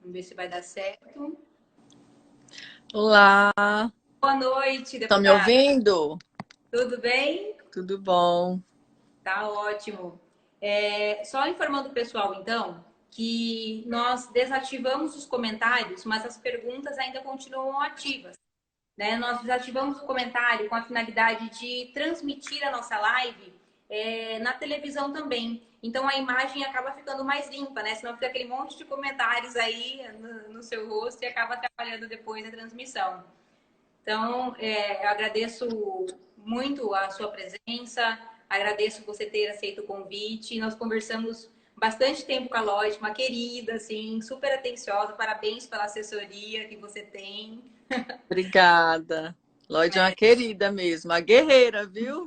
Vamos ver se vai dar certo. Olá, Boa noite, estão me deputada. ouvindo? Tudo bem? Tudo bom? Tá ótimo. Só informando o pessoal, então, que nós desativamos os comentários, mas as perguntas ainda continuam ativas, né? Nós desativamos o comentário com a finalidade de transmitir a nossa live na televisão também. Então a imagem acaba ficando mais limpa, né? Senão fica aquele monte de comentários aí no seu rosto e acaba atrapalhando depois a transmissão. Então, eu agradeço muito a sua presença, agradeço você ter aceito o convite. Nós conversamos bastante tempo com a Lloyd, uma querida, assim, super atenciosa. Parabéns pela assessoria que você tem. Obrigada. Lloyd é uma querida mesmo, uma guerreira, viu?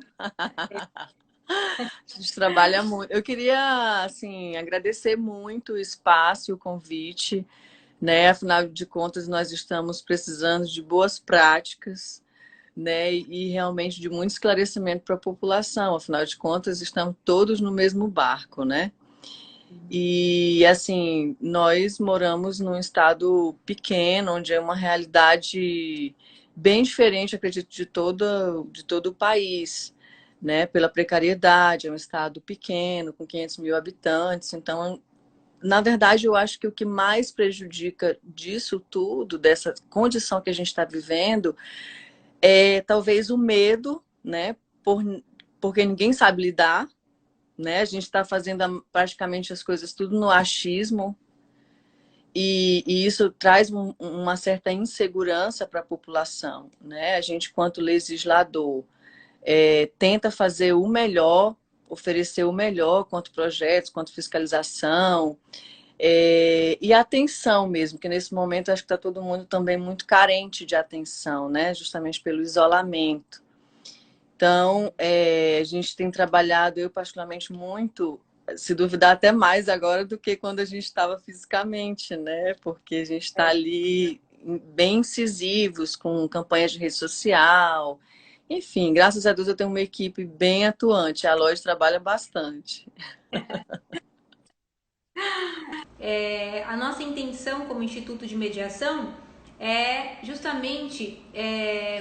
A gente trabalha muito. Eu queria, assim, agradecer muito o espaço e o convite, né? Afinal de contas, nós estamos precisando de boas práticas, né? E realmente de muito esclarecimento para a população. Afinal de contas, estamos todos no mesmo barco, né? E assim, nós moramos num estado pequeno, onde é uma realidade bem diferente, acredito, de todo o país, né? Pela precariedade, é um estado pequeno, com 500 mil habitantes. Então, na verdade, eu acho que o que mais prejudica disso tudo, dessa condição que a gente está vivendo, é talvez o medo, né? Por, porque ninguém sabe lidar, né? A gente está fazendo praticamente as coisas tudo no achismo e isso traz uma certa insegurança para a população, né? A gente, quanto legislador, tenta fazer o melhor, oferecer o melhor quanto projetos, quanto fiscalização e atenção mesmo, que nesse momento acho que está todo mundo também muito carente de atenção, né? Justamente pelo isolamento. Então, a gente tem trabalhado, eu particularmente, muito, se duvidar até mais agora do que quando a gente estava fisicamente, né? Porque a gente está ali bem incisivos com campanhas de rede social. Enfim, graças a Deus eu tenho uma equipe bem atuante. A Loja trabalha bastante. A nossa intenção como Instituto de Mediação é justamente,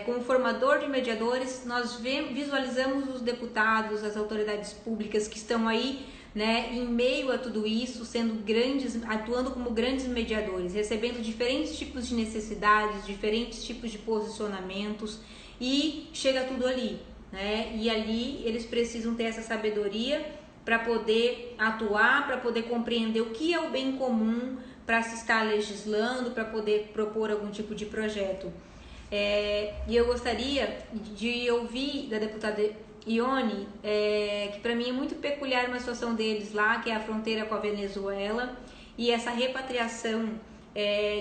como formador de mediadores, nós visualizamos os deputados, as autoridades públicas que estão aí, né, em meio a tudo isso, sendo grandes, atuando como grandes mediadores, recebendo diferentes tipos de necessidades, diferentes tipos de posicionamentos e chega tudo ali, né? E ali eles precisam ter essa sabedoria para poder atuar, para poder compreender o que é o bem comum, para se estar legislando, para poder propor algum tipo de projeto. E eu gostaria de ouvir da deputada Ione, que para mim é muito peculiar uma situação deles lá, que é a fronteira com a Venezuela, e essa repatriação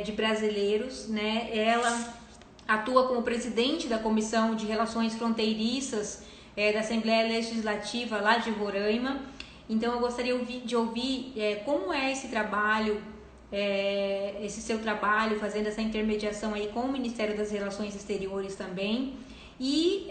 de brasileiros, né? Ela atua como presidente da Comissão de Relações Fronteiriças da Assembleia Legislativa lá de Roraima. Então eu gostaria de ouvir como é esse trabalho, esse seu trabalho, fazendo essa intermediação aí com o Ministério das Relações Exteriores também. E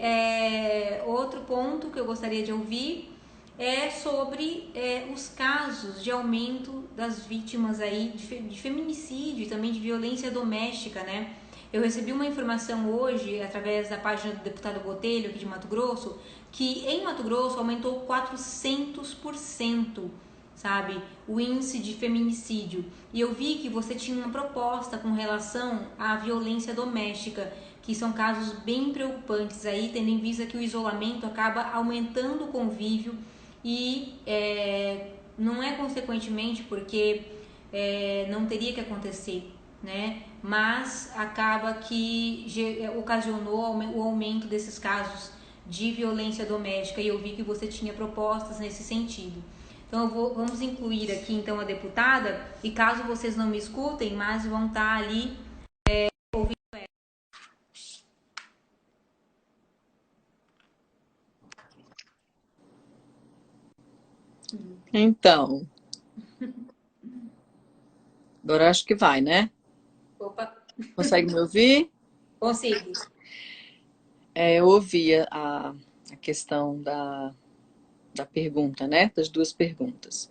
outro ponto que eu gostaria de ouvir é sobre os casos de aumento das vítimas aí de feminicídio e também de violência doméstica, né? Eu recebi uma informação hoje, através da página do deputado Botelho, aqui de Mato Grosso, que em Mato Grosso aumentou 400%, sabe, o índice de feminicídio. E eu vi que você tinha uma proposta com relação à violência doméstica, que são casos bem preocupantes aí, tendo em vista que o isolamento acaba aumentando o convívio e não é consequentemente porque não teria que acontecer, né? Mas acaba que ocasionou o aumento desses casos de violência doméstica e eu vi que você tinha propostas nesse sentido. Então vamos incluir aqui então a deputada e caso vocês não me escutem, mas vão estar ali ouvindo ela. Então, agora acho que vai, né? Opa, Consegue me ouvir? consigo. Eu ouvi a questão da pergunta, né? Das duas perguntas.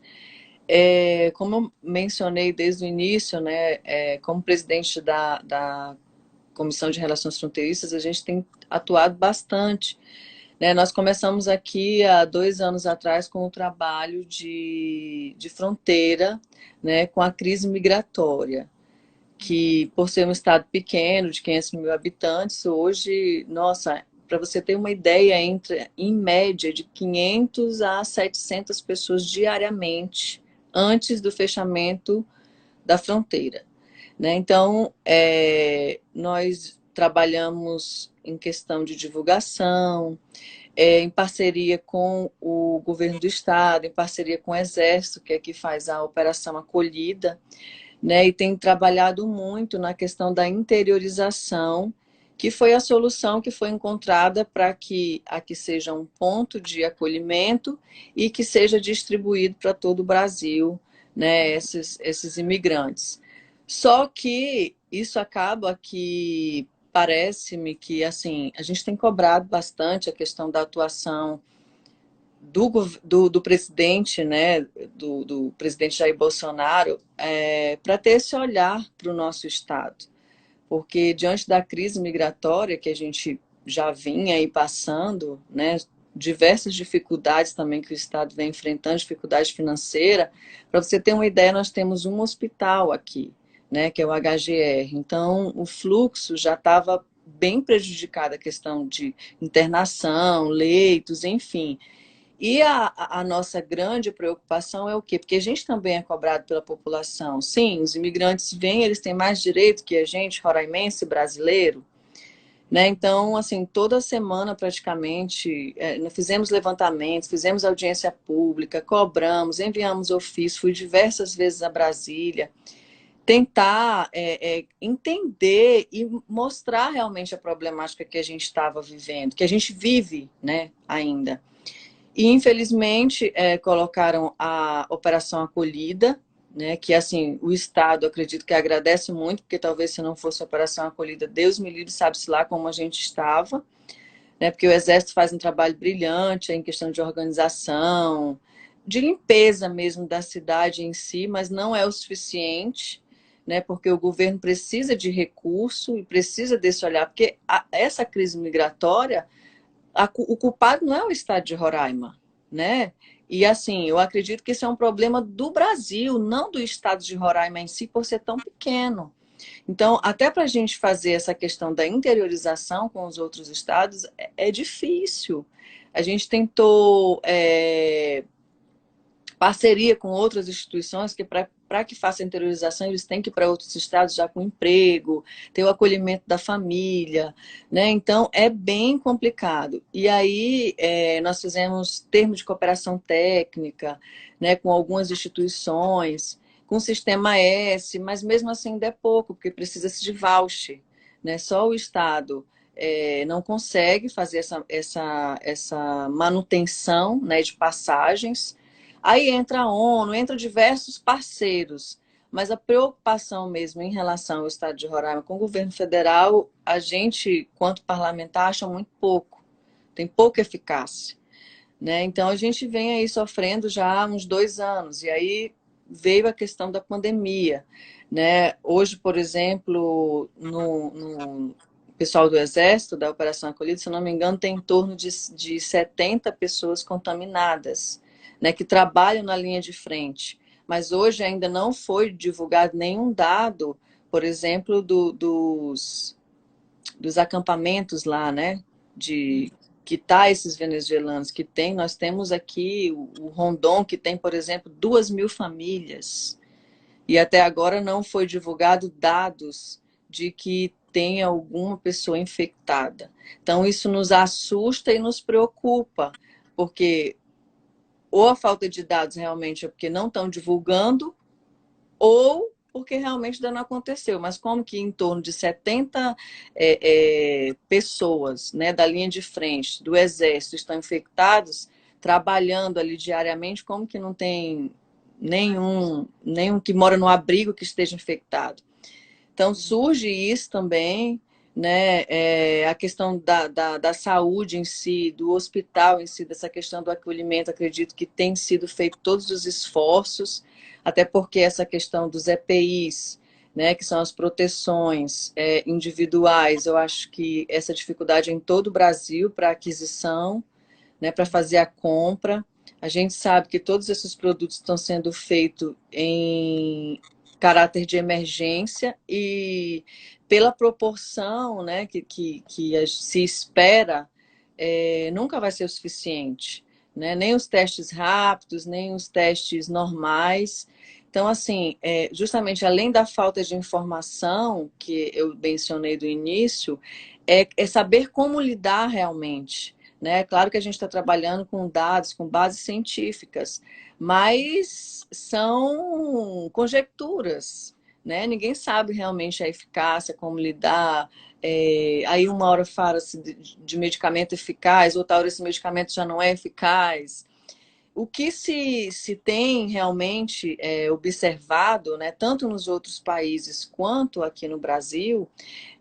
Como eu mencionei desde o início, né, como presidente da Comissão de Relações Fronteiriças, a gente tem atuado bastante, né? Nós começamos aqui há 2 anos atrás com o trabalho de fronteira, né, com a crise migratória, que por ser um estado pequeno, de 500 mil habitantes, hoje, nossa, para você ter uma ideia, entra em média de 500 a 700 pessoas diariamente antes do fechamento da fronteira, né? Então, nós trabalhamos em questão de divulgação, em parceria com o governo do estado, em parceria com o Exército, que aqui faz a Operação Acolhida, né? E tem trabalhado muito na questão da interiorização, que foi a solução que foi encontrada para que aqui seja um ponto de acolhimento e que seja distribuído para todo o Brasil, né, esses imigrantes. Só que isso acaba que parece-me que assim a gente tem cobrado bastante a questão da atuação do presidente, né, do presidente Jair Bolsonaro, para ter esse olhar para o nosso Estado. Porque diante da crise migratória que a gente já vinha aí passando, né, diversas dificuldades também que o Estado vem enfrentando, dificuldade financeira, para você ter uma ideia, nós temos um hospital aqui, né, que é o HGR. Então, o fluxo já estava bem prejudicado, a questão de internação, leitos, enfim. E a nossa grande preocupação é o quê? Porque a gente também é cobrado pela população. Sim, os imigrantes vêm, eles têm mais direito que a gente, roraimense, brasileiro, né? Então, assim, toda semana praticamente, nós fizemos levantamentos, fizemos audiência pública, cobramos, enviamos ofício, fui diversas vezes a Brasília, tentar entender e mostrar realmente a problemática que a gente estava vivendo, que a gente vive, né, ainda. E, infelizmente, colocaram a Operação Acolhida, né, que, assim, o Estado, acredito que agradece muito, porque talvez se não fosse a Operação Acolhida, Deus me livre, sabe-se lá como a gente estava, né, porque o Exército faz um trabalho brilhante em questão de organização, de limpeza mesmo da cidade em si, mas não é o suficiente, né, porque o governo precisa de recurso e precisa desse olhar, porque essa crise migratória o culpado não é o estado de Roraima, né? E assim, eu acredito que isso é um problema do Brasil, não do estado de Roraima em si, por ser tão pequeno. Então, até para a gente fazer essa questão da interiorização com os outros estados, é difícil. A gente tentou parceria com outras instituições que para que faça a interiorização eles têm que ir para outros estados já com emprego, ter o acolhimento da família, né? Então é bem complicado. E aí nós fizemos termo de cooperação técnica, né, com algumas instituições, com o Sistema S, mas mesmo assim ainda é pouco, porque precisa-se de voucher, né? Só o Estado não consegue fazer essa manutenção, né, de passagens. Aí entra a ONU, entra diversos parceiros, mas a preocupação mesmo em relação ao Estado de Roraima com o governo federal, a gente, quanto parlamentar, acha muito pouco, tem pouca eficácia, né? Então a gente vem aí sofrendo já há uns 2 anos, e aí veio a questão da pandemia, né? Hoje, por exemplo, no pessoal do Exército, da Operação Acolhida, se eu não me engano, tem em torno de 70 pessoas contaminadas, né, que trabalham na linha de frente. Mas hoje ainda não foi divulgado nenhum dado, por exemplo, dos acampamentos lá, né, de que tá esses venezuelanos que tem. Nós temos aqui o Rondon, que tem, por exemplo, 2.000 famílias. E até agora não foi divulgado dados de que tem alguma pessoa infectada. Então, isso nos assusta e nos preocupa, porque ou a falta de dados realmente é porque não estão divulgando, ou porque realmente ainda não aconteceu. Mas como que em torno de 70 pessoas, né, da linha de frente do Exército estão infectados, trabalhando ali diariamente, como que não tem nenhum que mora no abrigo que esteja infectado? Então surge isso também, né? A questão da saúde em si, do hospital em si, dessa questão do acolhimento, acredito que tem sido feito todos os esforços, até porque essa questão dos EPIs, né, que são as proteções individuais, eu acho que essa dificuldade é em todo o Brasil para aquisição, né, para fazer a compra. A gente sabe que todos esses produtos estão sendo feitos em caráter de emergência e pela proporção, né, que se espera, nunca vai ser o suficiente, né? Nem os testes rápidos, nem os testes normais. Então, assim, justamente além da falta de informação que eu mencionei do início, é saber como lidar realmente, né? Claro que a gente está trabalhando com dados, com bases científicas, mas são conjecturas, né? Ninguém sabe realmente a eficácia, como lidar. Aí uma hora fala-se de medicamento eficaz, outra hora esse medicamento já não é eficaz. O que se tem realmente observado, né, tanto nos outros países quanto aqui no Brasil,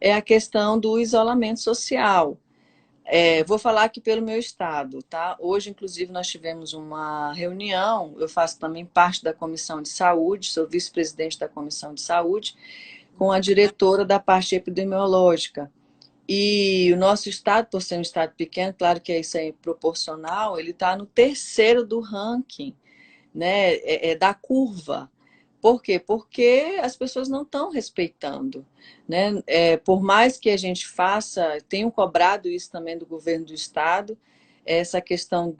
é a questão do isolamento social. Vou falar aqui pelo meu estado, tá? Hoje, inclusive, nós tivemos uma reunião. Eu faço também parte da Comissão de Saúde, sou vice-presidente da Comissão de Saúde, com a diretora da parte epidemiológica. E o nosso estado, por ser um estado pequeno, claro que isso é proporcional, ele está no terceiro do ranking, né, da curva. Por quê? Porque as pessoas não estão respeitando, né? Por mais que a gente faça, tenho cobrado isso também do governo do estado, essa questão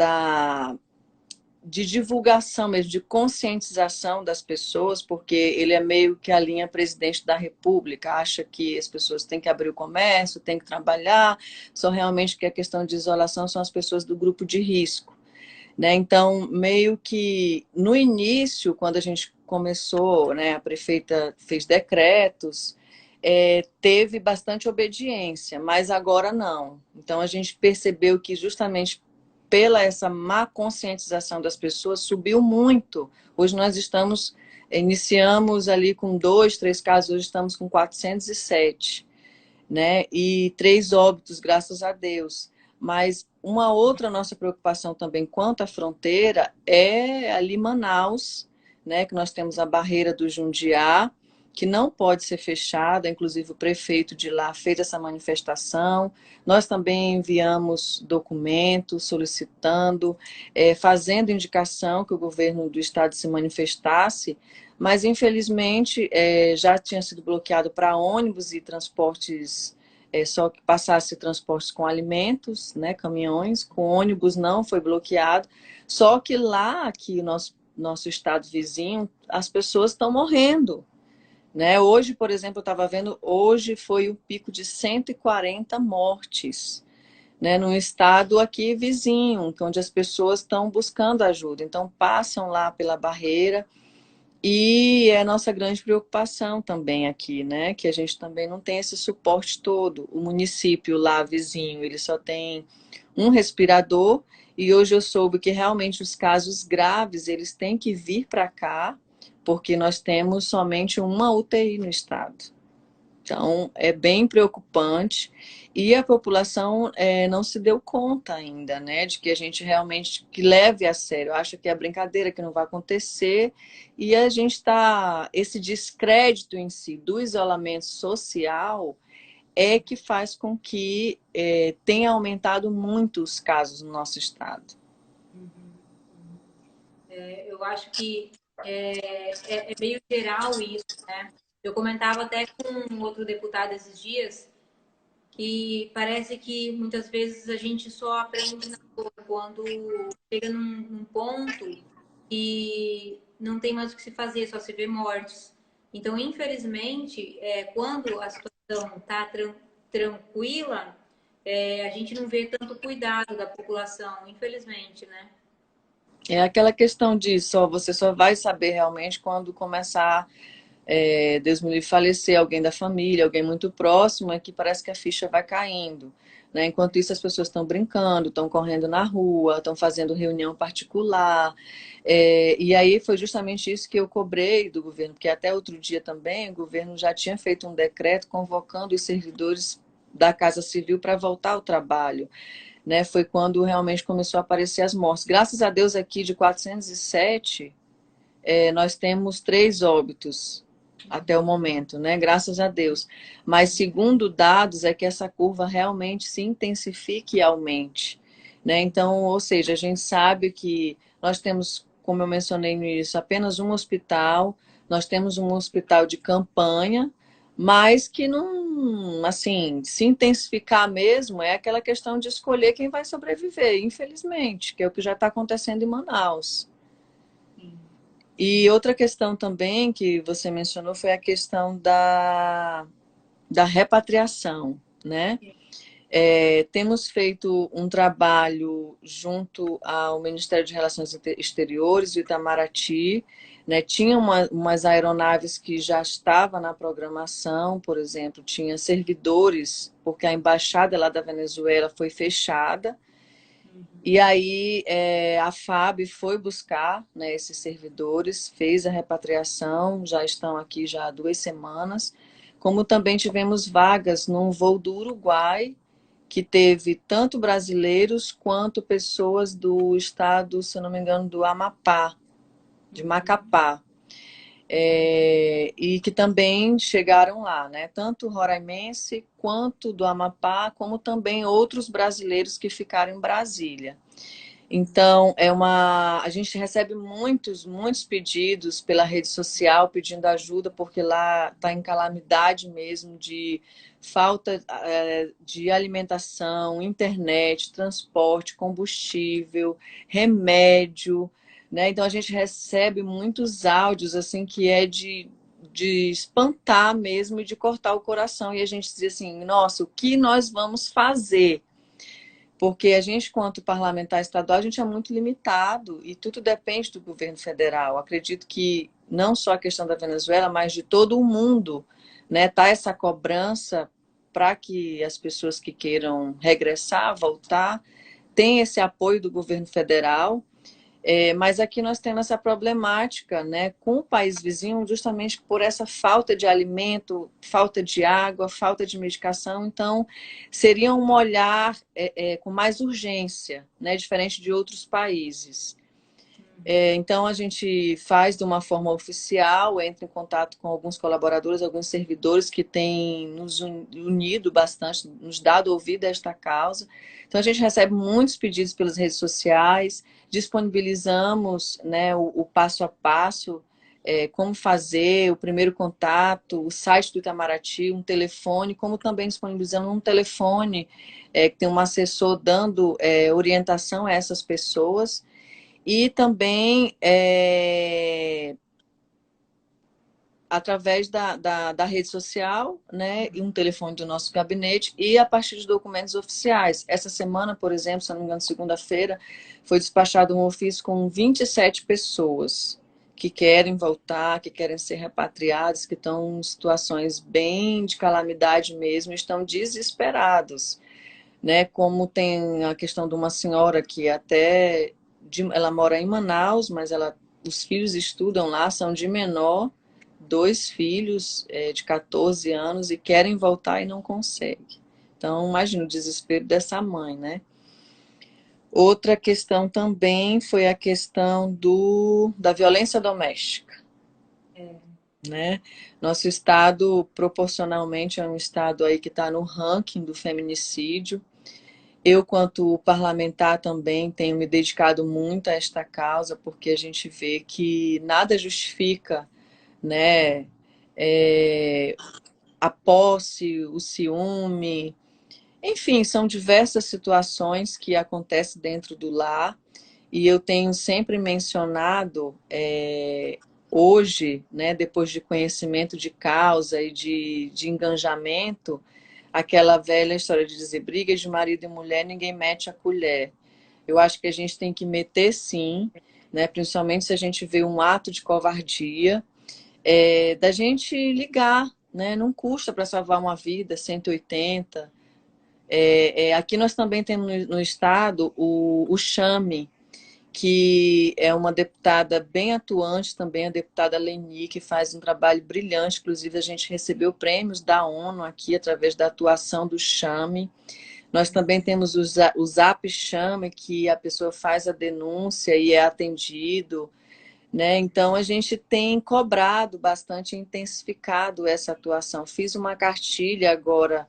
de divulgação mesmo, de conscientização das pessoas, porque ele é meio que a linha presidente da República, acha que as pessoas têm que abrir o comércio, têm que trabalhar, só realmente que a questão de isolação são as pessoas do grupo de risco, né? Então, meio que no início, quando a gente começou, né, a prefeita fez decretos, teve bastante obediência, mas agora não. Então, a gente percebeu que justamente pela essa má conscientização das pessoas, subiu muito. Hoje nós iniciamos ali com 2, 3 casos, hoje estamos com 407, né? E 3 óbitos, graças a Deus. Mas uma outra nossa preocupação também quanto à fronteira é ali Manaus, né? Que nós temos a barreira do Jundiá, que não pode ser fechada, inclusive o prefeito de lá fez essa manifestação. Nós também enviamos documentos solicitando, fazendo indicação que o governo do estado se manifestasse, mas infelizmente já tinha sido bloqueado para ônibus e transportes, só que passasse transportes com alimentos, né, caminhões, com ônibus não foi bloqueado, só que lá, aqui nosso estado vizinho, as pessoas estão morrendo, né? Hoje, por exemplo, eu estava vendo, hoje foi o pico de 140 mortes, né, num estado aqui vizinho, onde as pessoas estão buscando ajuda, então passam lá pela barreira. E é a nossa grande preocupação também aqui, né? Que a gente também não tem esse suporte todo. O município lá vizinho, ele só tem um respirador, e hoje eu soube que realmente os casos graves, eles têm que vir para cá, porque nós temos somente uma UTI no estado. Então, é bem preocupante e a população não se deu conta ainda, né, de que a gente realmente que leve a sério. Acha que é brincadeira, que não vai acontecer, e a gente está, esse descrédito em si do isolamento social é que faz com que tenha aumentado muito os casos no nosso estado. Eu acho que é meio geral isso, né? Eu comentava até com outro deputado esses dias que parece que muitas vezes a gente só aprende na dor quando chega num ponto e não tem mais o que se fazer, só se vê mortes. Então, infelizmente, quando a situação está tranquila, a gente não vê tanto cuidado da população, infelizmente, né? É aquela questão de você só vai saber realmente quando começar, Deus me livre, falecer alguém da família, alguém muito próximo, é que parece que a ficha vai caindo, né? Enquanto isso, as pessoas estão brincando, estão correndo na rua, estão fazendo reunião particular. E aí foi justamente isso que eu cobrei do governo, porque até outro dia também o governo já tinha feito um decreto convocando os servidores da Casa Civil para voltar ao trabalho, né? Foi quando realmente começou a aparecer as mortes. Graças a Deus, aqui de 407, nós temos 3 óbitos até o momento, né? Graças a Deus. Mas segundo dados, é que essa curva realmente se intensifique e aumente, né? Então, ou seja, a gente sabe que nós temos, como eu mencionei no início, apenas um hospital, nós temos um hospital de campanha, mas que não, assim, se intensificar mesmo é aquela questão de escolher quem vai sobreviver, infelizmente, que é o que já está acontecendo em Manaus. E outra questão também que você mencionou foi a questão da repatriação, né? Temos feito um trabalho junto ao Ministério de Relações Exteriores, do Itamaraty, né? Tinha umas aeronaves que já estavam na programação, por exemplo, tinha servidores, porque a embaixada lá da Venezuela foi fechada, e aí a FAB foi buscar, né, esses servidores, fez a repatriação, já estão aqui já há 2 semanas, como também tivemos vagas num voo do Uruguai, que teve tanto brasileiros quanto pessoas do estado, se eu não me engano, do Amapá, de Macapá. E que também chegaram lá, né? Tanto roraimense quanto do Amapá, como também outros brasileiros que ficaram em Brasília. Então, a gente recebe muitos pedidos pela rede social pedindo ajuda, porque lá está em calamidade mesmo de falta de alimentação, internet, transporte, combustível, remédio, né? Então, a gente recebe muitos áudios assim que é de espantar mesmo e de cortar o coração. E a gente diz assim, nossa, o que nós vamos fazer? Porque a gente, quanto parlamentar estadual, a gente é muito limitado e tudo depende do governo federal. Acredito que não só a questão da Venezuela, mas de todo o mundo, né, tá essa cobrança para que as pessoas que queiram regressar, voltar, tenham esse apoio do governo federal. Mas aqui nós temos essa problemática, né, com o país vizinho, justamente por essa falta de alimento, falta de água, falta de medicação. Então, seria um olhar com mais urgência, né, diferente de outros países. Então, a gente faz de uma forma oficial, entra em contato com alguns colaboradores, alguns servidores que têm nos unido bastante, nos dado ouvido a esta causa. Então, a gente recebe muitos pedidos pelas redes sociais, disponibilizamos, né, o passo a passo, como fazer, o primeiro contato, o site do Itamaraty, um telefone, como também disponibilizamos um telefone que tem um assessor dando orientação a essas pessoas. E também através da rede social, né, e um telefone do nosso gabinete, e a partir de documentos oficiais. Essa semana, por exemplo, se não me engano, segunda-feira, foi despachado um ofício com 27 pessoas que querem voltar, que querem ser repatriadas, que estão em situações bem de calamidade mesmo, estão desesperados, né? Como tem a questão de uma senhora que ela mora em Manaus, mas os filhos estudam lá, são de menor, 2 filhos de 14 anos e querem voltar e não conseguem. Então, imagina o desespero dessa mãe, né? Outra questão também foi a questão da violência doméstica, né? Nosso estado, proporcionalmente, é um estado aí que está no ranking do feminicídio. Eu, quanto parlamentar, também tenho me dedicado muito a esta causa, porque a gente vê que nada justifica, né, a posse, o ciúme, enfim, são diversas situações que acontecem dentro do lar, e eu tenho sempre mencionado, hoje, né, depois de conhecimento de causa e de engajamento, aquela velha história de dizer briga de marido e mulher, ninguém mete a colher. Eu acho que a gente tem que meter sim, né? Principalmente se a gente vê um ato de covardia, da gente ligar, né? Não custa para salvar uma vida, 180. Aqui nós também temos no estado o CHAME, que é uma deputada bem atuante também, a deputada Leni, que faz um trabalho brilhante. Inclusive, a gente recebeu prêmios da ONU aqui, através da atuação do Chame. Nós também temos o Zap Chame, que a pessoa faz a denúncia e é atendido, né? Então, a gente tem cobrado bastante, intensificado essa atuação. Fiz uma cartilha agora,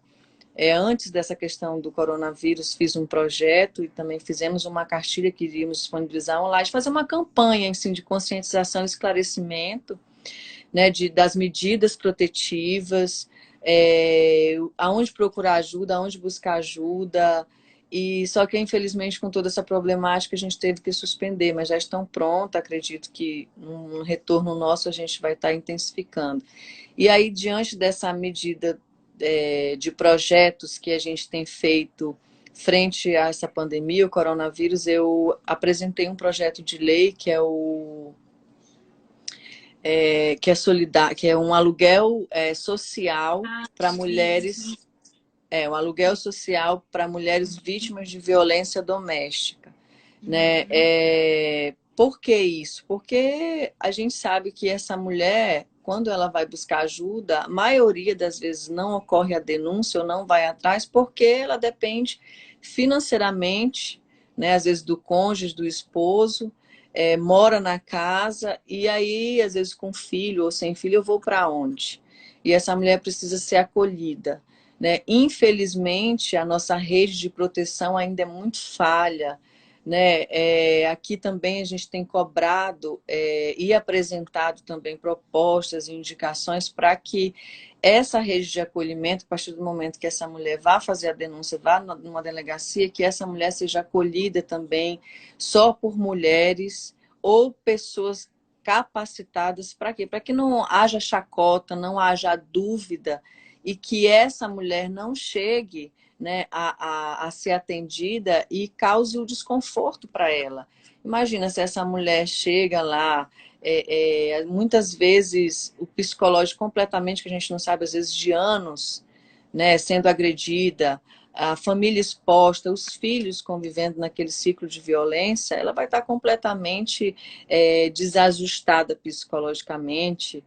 antes dessa questão do coronavírus, fiz um projeto e também fizemos uma cartilha que iríamos disponibilizar online, fazer uma campanha assim, de conscientização e esclarecimento, né, das medidas protetivas, aonde procurar ajuda, aonde buscar ajuda. E só que, infelizmente, com toda essa problemática, a gente teve que suspender, mas já estão prontas. Acredito que um retorno nosso a gente vai estar intensificando. E aí, diante dessa medida de projetos que a gente tem feito frente a essa pandemia, o coronavírus, eu apresentei um projeto de lei que é solidário, que é um aluguel social para mulheres, um aluguel social para mulheres vítimas de violência doméstica, né? Por que isso? Porque a gente sabe que essa mulher, quando ela vai buscar ajuda, a maioria das vezes não ocorre a denúncia ou não vai atrás, porque ela depende financeiramente, né? Às vezes do cônjuge, do esposo, mora na casa, e aí, às vezes, com filho ou sem filho, eu vou para onde? E essa mulher precisa ser acolhida, né? Infelizmente, a nossa rede de proteção ainda é muito falha, né? Aqui também a gente tem cobrado e apresentado também propostas e indicações para que essa rede de acolhimento, a partir do momento que essa mulher vá fazer a denúncia, vá numa delegacia, que essa mulher seja acolhida também só por mulheres ou pessoas capacitadas. Para quê? Para que não haja chacota, não haja dúvida, e que essa mulher não chegue, né, a ser atendida e cause o desconforto para ela. Imagina se essa mulher chega lá, muitas vezes o psicológico completamente, que a gente não sabe, às vezes de anos, né, sendo agredida, a família exposta, os filhos convivendo naquele ciclo de violência, ela vai estar completamente desajustada psicologicamente.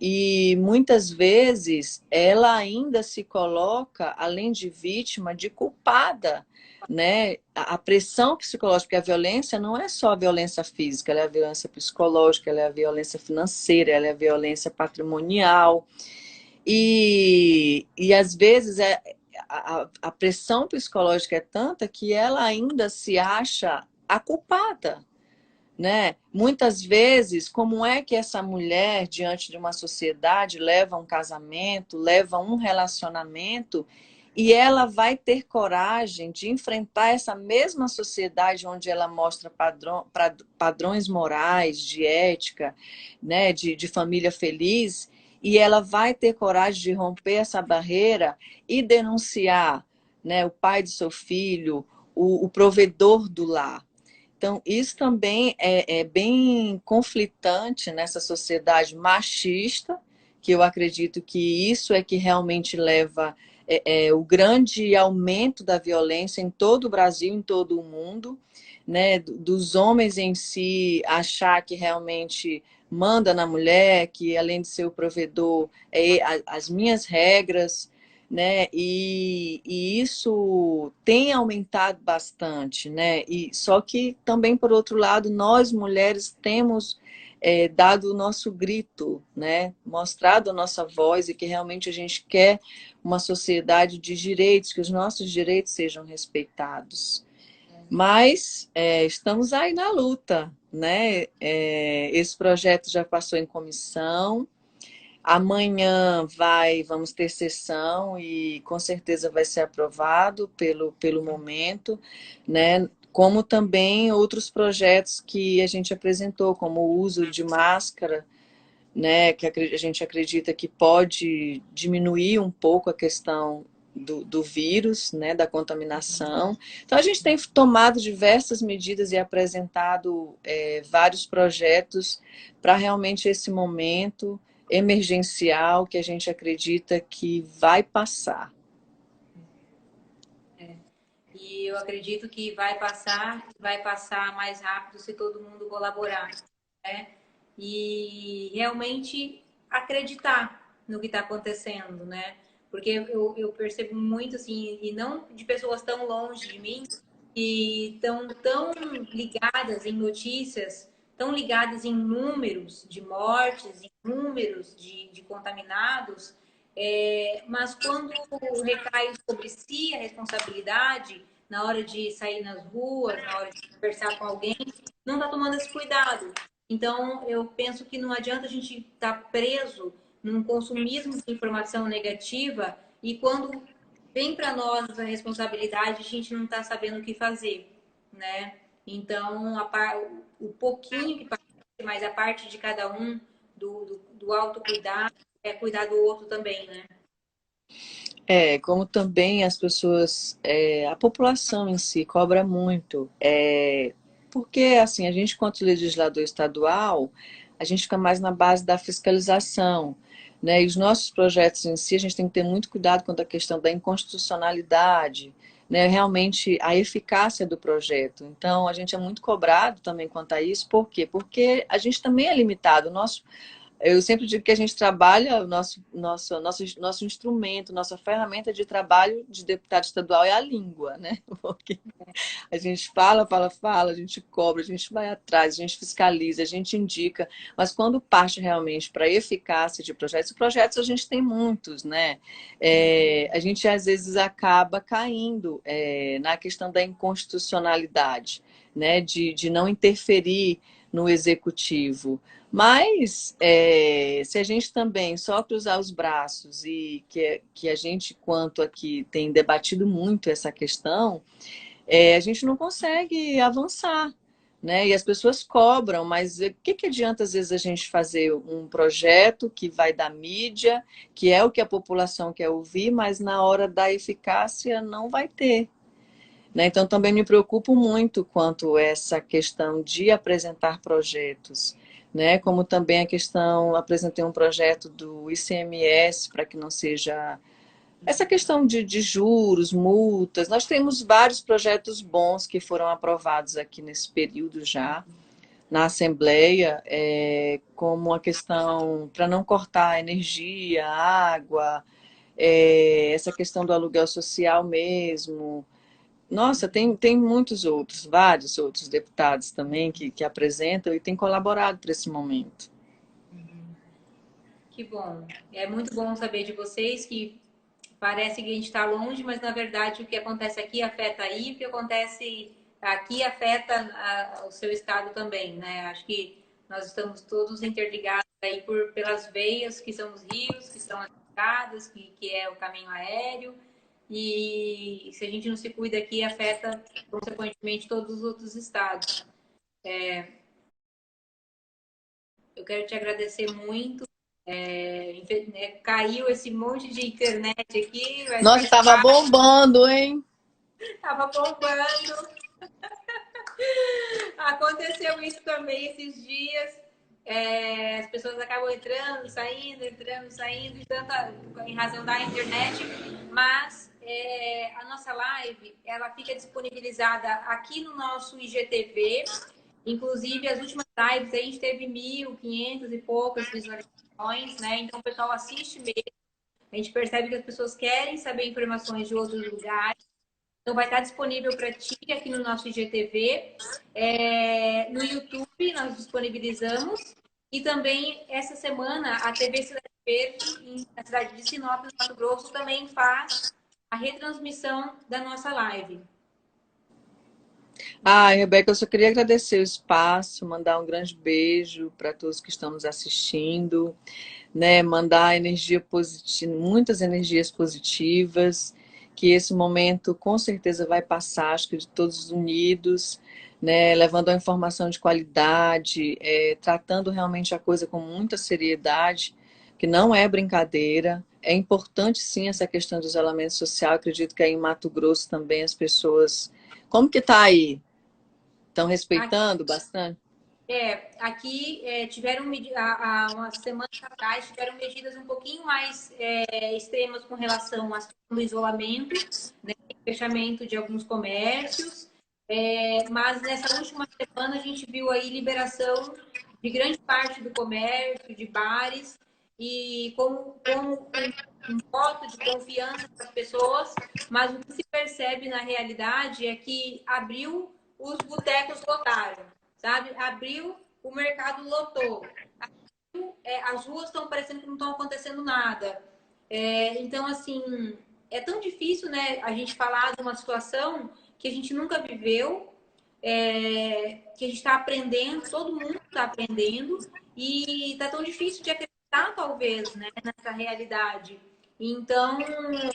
E muitas vezes ela ainda se coloca, além de vítima, de culpada, né? A pressão psicológica, porque a violência não é só a violência física, ela é a violência psicológica, ela é a violência financeira, ela é a violência patrimonial. E às vezes a pressão psicológica é tanta que ela ainda se acha a culpada, né? Muitas vezes, como é que essa mulher, diante de uma sociedade, leva um casamento, leva um relacionamento, e ela vai ter coragem de enfrentar essa mesma sociedade onde ela mostra padrões morais, de ética, né? de família feliz, e ela vai ter coragem de romper essa barreira e denunciar, né, o pai do seu filho, o provedor do lar. Então, isso também é bem conflitante nessa sociedade machista, que eu acredito que isso é que realmente leva o grande aumento da violência em todo o Brasil, em todo o mundo, né? Dos homens em si achar que realmente manda na mulher, que além de ser o provedor, as minhas regras, né? E isso tem aumentado bastante, né? E só que também, por outro lado, nós mulheres temos dado o nosso grito, né? Mostrado a nossa voz, e que realmente a gente quer uma sociedade de direitos, que os nossos direitos sejam respeitados. Mas estamos aí na luta, né? Esse projeto já passou em comissão. Amanhã vamos ter sessão e com certeza vai ser aprovado pelo momento, né? Como também outros projetos que a gente apresentou, como o uso de máscara, né? Que a gente acredita que pode diminuir um pouco a questão do vírus, né? Da contaminação. Então, a gente tem tomado diversas medidas e apresentado vários projetos para realmente esse momento emergencial que a gente acredita que vai passar. E eu acredito que vai passar mais rápido se todo mundo colaborar, né? E realmente acreditar no que está acontecendo, né? Porque eu percebo muito, assim, e não de pessoas tão longe de mim, que estão tão ligadas em notícias, tão ligadas em números de mortes, em números de contaminados, mas quando recai sobre si a responsabilidade, na hora de sair nas ruas, na hora de conversar com alguém, não está tomando esse cuidado. Então, eu penso que não adianta a gente estar preso num consumismo de informação negativa e quando vem para nós a responsabilidade, a gente não está sabendo o que fazer, né? Então, o pouquinho que passa, mas a parte de cada um do autocuidado é cuidar do outro também, né? Como também as pessoas, a população em si cobra muito, porque assim, a gente, quanto legislador estadual, a gente fica mais na base da fiscalização, né? E os nossos projetos em si, a gente tem que ter muito cuidado quanto à questão da inconstitucionalidade, né? Realmente a eficácia do projeto. Então, a gente é muito cobrado também quanto a isso, por quê? Porque a gente também é limitado, o nosso eu sempre digo que a gente trabalha, nosso instrumento, nossa ferramenta de trabalho de deputado estadual é a língua, né? Porque a gente fala, a gente cobra, a gente vai atrás, a gente fiscaliza, a gente indica, mas quando parte realmente para a eficácia de projetos a gente tem muitos, né? A gente às vezes acaba caindo na questão da inconstitucionalidade, né? De não interferir no executivo. Mas se a gente também só cruzar os braços e que a gente, quanto aqui, tem debatido muito essa questão, a gente não consegue avançar, né? E as pessoas cobram, mas o que adianta às vezes a gente fazer um projeto que vai dar mídia, que é o que a população quer ouvir, mas na hora da eficácia não vai ter. Né? Então também me preocupo muito quanto a essa questão de apresentar projetos. Né, como também a questão, apresentei um projeto do ICMS para que não seja essa questão de juros, multas. Nós temos vários projetos bons que foram aprovados aqui nesse período já na Assembleia, como a questão para não cortar a energia, a água, essa questão do aluguel social mesmo. Nossa, tem muitos outros, vários outros deputados também que apresentam e têm colaborado para esse momento. Que bom. É muito bom saber de vocês que parece que a gente está longe, mas na verdade o que acontece aqui afeta aí, o que acontece aqui afeta o seu estado também, né? Acho que nós estamos todos interligados aí pelas veias que são os rios, que são as estradas, que é o caminho aéreo. E se a gente não se cuida aqui, afeta consequentemente todos os outros estados. Eu quero te agradecer muito. Caiu esse monte de internet aqui, mas Nossa, faz estava parte, bombando, hein? estava bombando. Aconteceu isso também esses dias. As pessoas acabam entrando, saindo, em razão da internet, mas a nossa live ela fica disponibilizada aqui no nosso IGTV. Inclusive, as últimas lives a gente teve 1.500 e poucas visualizações, né? Então, o pessoal assiste mesmo. A gente percebe que as pessoas querem saber informações de outros lugares. Então, vai estar disponível para ti aqui no nosso IGTV. No YouTube, nós disponibilizamos. E também, essa semana, a TV Cidade Verde, na cidade de Sinop, no Mato Grosso, também faz a retransmissão da nossa live. Rebeca, eu só queria agradecer o espaço, mandar um grande beijo para todos que estão nos assistindo, né? Mandar energia positiva, muitas energias positivas, que esse momento com certeza vai passar, acho que de todos unidos, né? Levando a informação de qualidade, tratando realmente a coisa com muita seriedade, que não é brincadeira. É importante sim essa questão do isolamento social. Acredito que aí em Mato Grosso também as pessoas. Como que tá aí? Estão Aqui respeitando bastante? Aqui tiveram há umas semanas atrás tiveram medidas um pouquinho mais extremas com relação ao isolamento, né, fechamento de alguns comércios, mas nessa última semana a gente viu aí liberação de grande parte do comércio, de bares, e como um voto de confiança para as pessoas, mas o que se percebe na realidade é que abriu, os botecos lotaram, sabe? Abriu, o mercado lotou. As ruas estão parecendo que não estão acontecendo nada. Então, assim, é tão difícil, né, a gente falar de uma situação que a gente nunca viveu, que a gente está aprendendo, todo mundo está aprendendo, e está tão difícil de acreditar, talvez, né, nessa realidade. Então,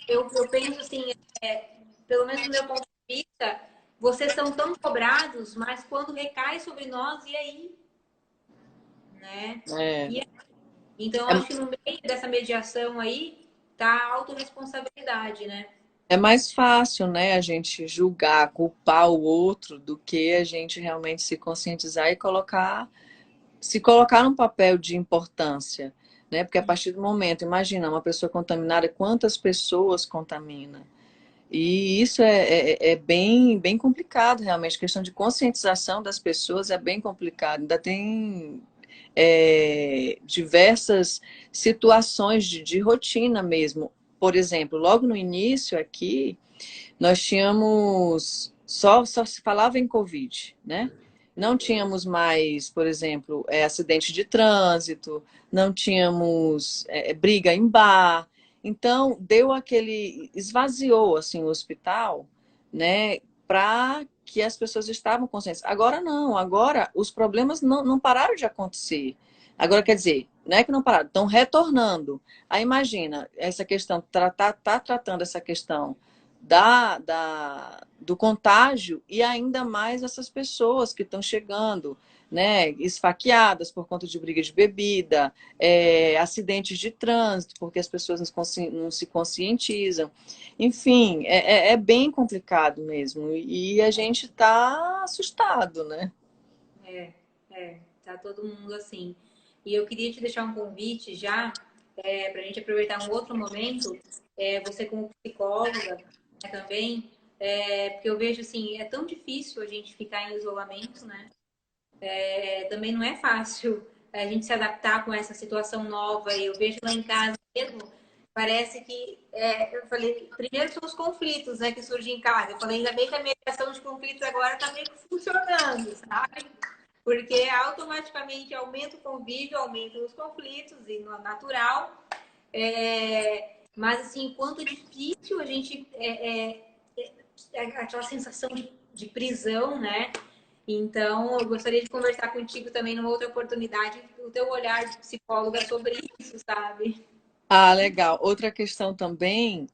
eu penso assim, pelo menos do meu ponto de vista, vocês são tão cobrados, mas quando recai sobre nós, e aí? Né? É, E, então, é, acho que no meio dessa mediação aí, tá a autorresponsabilidade, né? é mais fácil, né, a gente julgar, culpar o outro do que a gente realmente se conscientizar e se colocar num papel de importância, né? Porque a partir do momento, imagina, uma pessoa contaminada, quantas pessoas contamina? E isso é bem, bem complicado, realmente. A questão de conscientização das pessoas é bem complicado. Ainda tem diversas situações de rotina mesmo. Por exemplo, logo no início aqui, nós tínhamos só se falava em Covid, né? Não tínhamos mais, por exemplo, acidente de trânsito, não tínhamos briga em bar. Então, deu esvaziou assim o hospital, né, para que as pessoas estavam conscientes. Agora não, agora os problemas não pararam de acontecer. Agora, quer dizer, não é que não pararam, estão retornando. Aí imagina, essa questão, tá tratando essa questão do contágio e ainda mais essas pessoas que estão chegando, né, esfaqueadas por conta de briga de bebida, acidentes de trânsito, porque as pessoas não se conscientizam. Enfim, é bem complicado mesmo. E a gente está assustado, né? Tá todo mundo assim. E eu queria te deixar um convite já, para a gente aproveitar um outro momento, você como psicóloga, né, também, porque eu vejo assim, é tão difícil a gente ficar em isolamento, né? Também não é fácil a gente se adaptar com essa situação nova. Eu vejo lá em casa mesmo, parece que, eu falei, primeiro são os conflitos, né, que surgem em casa. Eu falei, ainda bem que a mediação de conflitos agora está meio que funcionando, sabe? Porque automaticamente aumenta o convívio, aumentam os conflitos, e no natural. Mas, assim, quanto é difícil a gente. Aquela sensação de prisão, né? Então, eu gostaria de conversar contigo também numa outra oportunidade, o teu olhar de psicóloga sobre isso, sabe? Ah, legal. Outra questão também,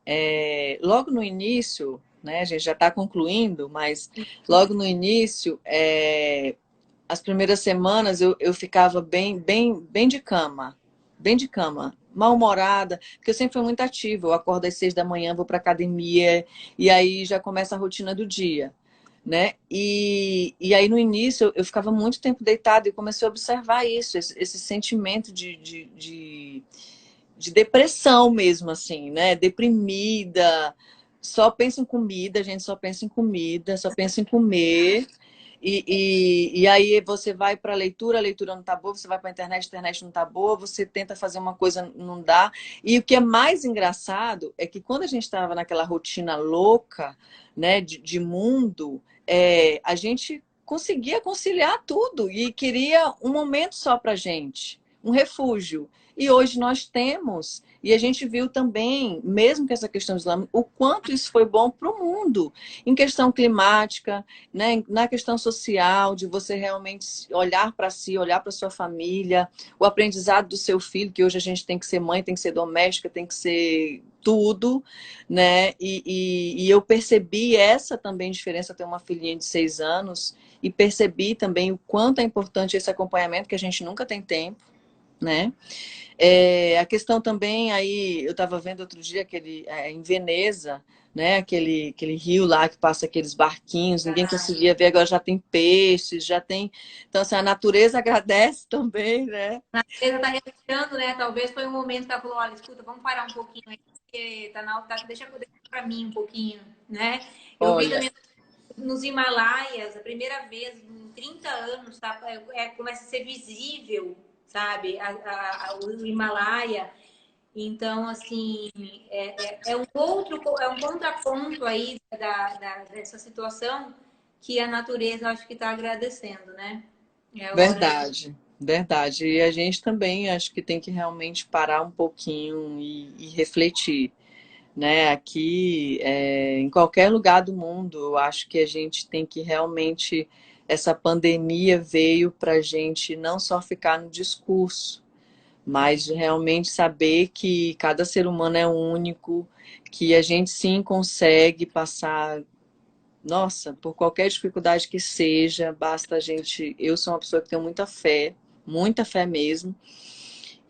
logo no início, né, a gente já está concluindo, mas logo no início, as primeiras semanas eu ficava bem bem de cama, mal-humorada, porque eu sempre fui muito ativa. Eu acordo às 6 da manhã, vou para academia, e aí já começa a rotina do dia, né? E aí no início eu ficava muito tempo deitada e comecei a observar isso, esse sentimento de depressão mesmo, assim, né? Deprimida, só pensa em comida, a gente só pensa em comida, só pensa em comer. E aí você vai para a leitura não tá boa, você vai para a internet não tá boa, você tenta fazer uma coisa, não dá. E o que é mais engraçado é que quando a gente estava naquela rotina louca, né, de mundo, a gente conseguia conciliar tudo e queria um momento só para gente, um refúgio. E hoje nós temos, e a gente viu também, mesmo com essa questão islâmica, o quanto isso foi bom para o mundo, em questão climática, né, na questão social, de você realmente olhar para si, olhar para sua família, o aprendizado do seu filho, que hoje a gente tem que ser mãe, tem que ser doméstica, tem que ser tudo, né? E eu percebi essa também diferença, eu tenho uma filhinha de 6 anos, e percebi também o quanto é importante esse acompanhamento, que a gente nunca tem tempo, né? A questão também, aí eu estava vendo outro dia em Veneza, né? Aquele rio lá que passa aqueles barquinhos, ninguém conseguia ver, agora já tem peixes, já tem. Então, assim, a natureza agradece também, né? A natureza está respirando, né? Talvez foi um momento que ela falou, olha, escuta, vamos parar um pouquinho aí, porque tá na alta, deixa para mim um pouquinho, né? Eu vi Olha, também nos Himalaias, a primeira vez em 30 anos, tá? Começa a ser visível, sabe? O Himalaia. Então, assim, é um contraponto aí dessa situação que a natureza acho que está agradecendo, né? É hora de. verdade, verdade. E a gente também acho que tem que realmente parar um pouquinho e refletir, né? Aqui, em qualquer lugar do mundo, eu acho que a gente tem que realmente. Essa pandemia veio para a gente não só ficar no discurso, mas de realmente saber que cada ser humano é único, que a gente sim consegue passar, nossa, por qualquer dificuldade que seja, basta a gente. Eu sou uma pessoa que tem muita fé mesmo,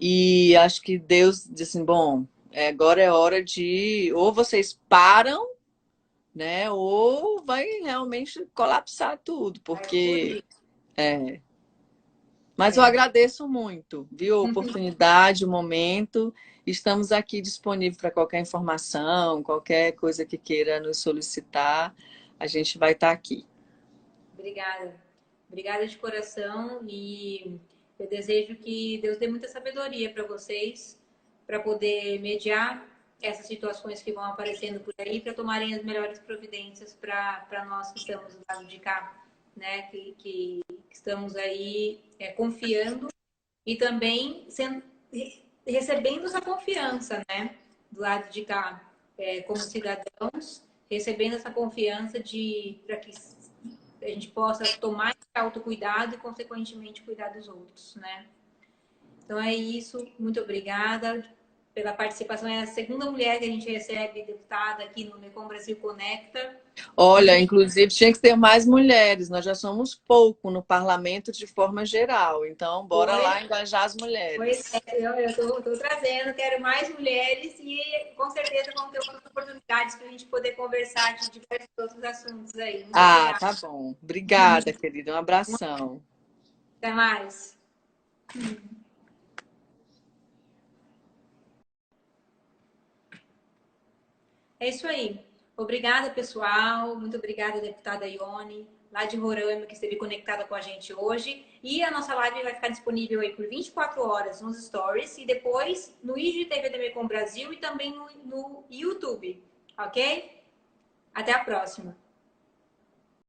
e acho que Deus disse assim: bom, agora é hora de ou vocês param, né, ou vai realmente colapsar tudo, Vai porque. explodir. É, mas eu É. agradeço muito, viu? A oportunidade, o momento. Estamos aqui disponíveis para qualquer informação, qualquer coisa que queira nos solicitar. A gente vai estar aqui. Obrigada. Obrigada de coração e eu desejo que Deus dê muita sabedoria para vocês, para poder mediar essas situações que vão aparecendo por aí, para tomarem as melhores providências para nós que estamos do lado de cá, né? Que estamos aí confiando e também recebendo essa confiança, né? Do lado de cá, como cidadãos, recebendo essa confiança de para que a gente possa tomar esse autocuidado e, consequentemente, cuidar dos outros, né? Então é isso. Muito obrigada pela participação. É a segunda mulher que a gente recebe deputada aqui no Mecom Brasil Conecta. Olha, E inclusive tinha que ter mais mulheres. Nós já somos pouco no parlamento de forma geral. Então, bora foi, lá engajar as pois mulheres. eu estou trazendo, quero mais mulheres e com certeza vão ter outras oportunidades para a gente poder conversar de diversos outros assuntos aí. Muito Ah, obrigada. tá bom. Obrigada, querida. Um abração. Até mais. É isso aí. Obrigada, pessoal. Muito obrigada, deputada Ione, lá de Roraima, que esteve conectada com a gente hoje. E a nossa live vai ficar disponível aí por 24 horas nos stories e depois no IGTV TV com Brasil e também no YouTube. Ok? Até a próxima.